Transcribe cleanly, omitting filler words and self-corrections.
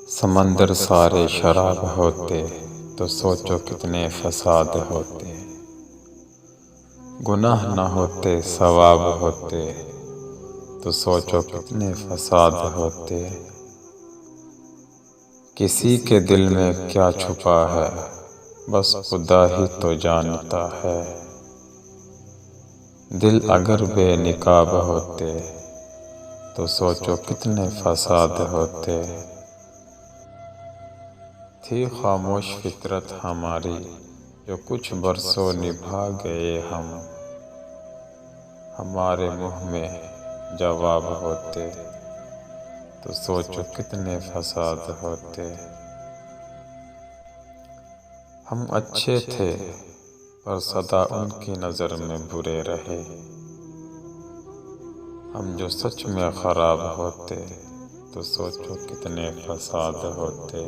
سمندر سارے شراب ہوتے تو سوچو کتنے فساد ہوتے، گناہ نہ ہوتے ثواب ہوتے تو سوچو کتنے فساد ہوتے۔ کسی کے دل میں کیا چھپا ہے بس خدا ہی تو جانتا ہے، دل اگر بے نقاب ہوتے تو سوچو کتنے فساد ہوتے۔ تھی خاموش فطرت ہماری جو کچھ برسوں نبھا گئے ہم، ہمارے منہ میں جواب ہوتے تو سوچو کتنے فساد ہوتے۔ ہم اچھے تھے پر سدا ان کی نظر میں برے رہے، ہم جو سچ میں خراب ہوتے تو سوچو کتنے فساد ہوتے۔